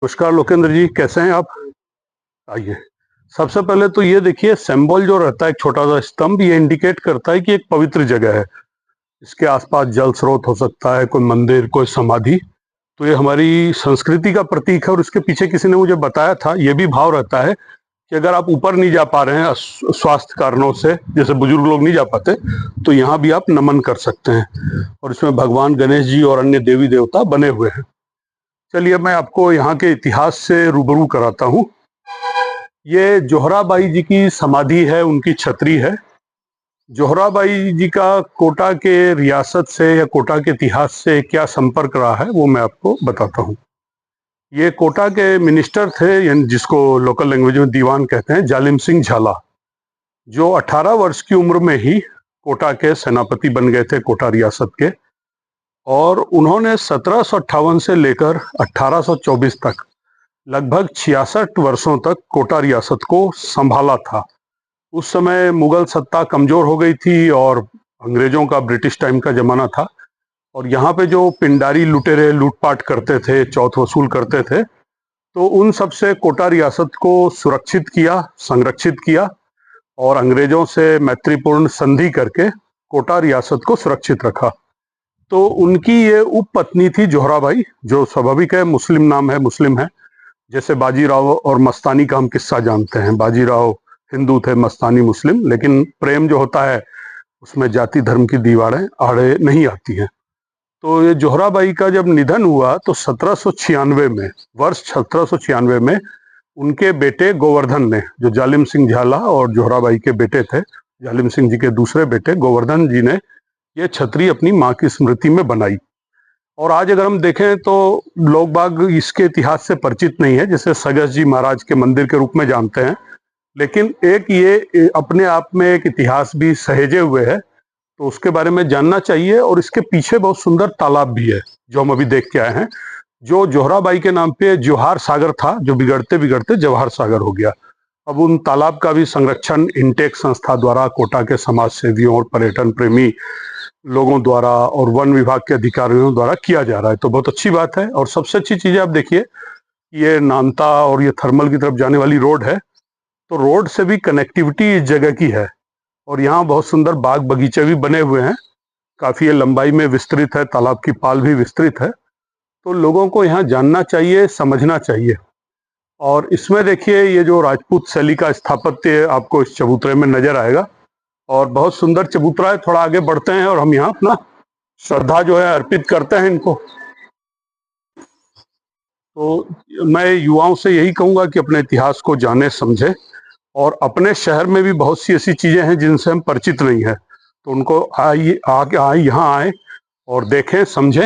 नमस्कार लोकेंद्र जी, कैसे हैं आप? आइए। सबसे पहले तो ये देखिए, सिंबल जो रहता है एक छोटा सा स्तंभ, ये इंडिकेट करता है कि एक पवित्र जगह है। इसके आसपास जल स्रोत हो सकता है, कोई मंदिर, कोई समाधि। तो ये हमारी संस्कृति का प्रतीक है। और इसके पीछे किसी ने मुझे बताया था, ये भी भाव रहता है कि अगर आप ऊपर नहीं जा पा रहे हैं स्वास्थ्य कारणों से, जैसे बुजुर्ग लोग नहीं जा पाते, तो यहाँ भी आप नमन कर सकते हैं। और इसमें भगवान गणेश जी और अन्य देवी देवता बने हुए हैं। चलिए मैं आपको यहाँ के इतिहास से रूबरू कराता हूँ। ये जोहराबाई जी की समाधि है, उनकी छतरी है। जोहराबाई जी का कोटा के रियासत से या कोटा के इतिहास से क्या संपर्क रहा है, वो मैं आपको बताता हूँ। ये कोटा के मिनिस्टर थे, यानी जिसको लोकल लैंग्वेज में दीवान कहते हैं, जालिम सिंह झाला, जो 18 वर्ष की उम्र में ही कोटा के सेनापति बन गए थे, कोटा रियासत के। और उन्होंने 1758 से लेकर 1824 तक लगभग 66 वर्षों तक कोटा रियासत को संभाला था। उस समय मुगल सत्ता कमजोर हो गई थी और अंग्रेजों का, ब्रिटिश टाइम का जमाना था। और यहाँ पे जो पिंडारी लुटेरे लूटपाट करते थे, चौथ वसूल करते थे, तो उन सब से कोटा रियासत को सुरक्षित किया, संरक्षित किया और अंग्रेजों से मैत्रीपूर्ण संधि करके कोटा रियासत को सुरक्षित रखा। तो उनकी ये उपपत्नी थी जोहराबाई, जो स्वाभाविक है, मुस्लिम नाम है, मुस्लिम है। जैसे बाजीराव और मस्तानी का हम किस्सा जानते हैं, बाजीराव हिंदू थे, मस्तानी मुस्लिम, लेकिन प्रेम जो होता है उसमें जाति धर्म की दीवारें आड़े नहीं आती हैं। तो ये जोहराबाई का जब निधन हुआ तो 1796 में, वर्ष 1796 में, उनके बेटे गोवर्धन ने, जो जालिम सिंह झाला और जोहराबाई के बेटे थे, जालिम सिंह जी के दूसरे बेटे गोवर्धन जी ने ये छतरी अपनी माँ की स्मृति में बनाई। और आज अगर हम देखें तो लोग बाग इसके इतिहास से परिचित नहीं है, जैसे सगस जी महाराज के मंदिर के रूप में जानते हैं, लेकिन एक ये अपने आप में एक इतिहास भी सहेजे हुए है, तो उसके बारे में जानना चाहिए। और इसके पीछे बहुत सुंदर तालाब भी है, जो हम अभी देख के आए हैं, जो जोहराबाई के नाम पे जोहार सागर था, जो बिगड़ते बिगड़ते जवाहर सागर हो गया। अब उन तालाब का भी संरक्षण इंटेक संस्था द्वारा, कोटा के समाज सेवियों और पर्यटन प्रेमी लोगों द्वारा और वन विभाग के अधिकारियों द्वारा किया जा रहा है। तो बहुत अच्छी बात है। और सबसे अच्छी चीज है, आप देखिए, ये नानता और ये थर्मल की तरफ जाने वाली रोड है, तो रोड से भी कनेक्टिविटी इस जगह की है। और यहाँ बहुत सुंदर बाग बगीचे भी बने हुए हैं, काफी ये लंबाई में विस्तृत है, तालाब की पाल भी विस्तृत है। तो लोगों को यहाँ जानना चाहिए, समझना चाहिए। और इसमें देखिए, ये जो राजपूत शैली का स्थापत्य आपको इस चबूतरे में नजर आएगा, और बहुत सुंदर चबूतरा है। थोड़ा आगे बढ़ते हैं और हम यहाँ अपना श्रद्धा जो है अर्पित करते हैं इनको। तो मैं युवाओं से यही कहूंगा कि अपने इतिहास को जाने, समझे। और अपने शहर में भी बहुत सी ऐसी चीजें हैं जिनसे हम परिचित नहीं है, तो उनको आइए, यहाँ आए और देखें, समझें।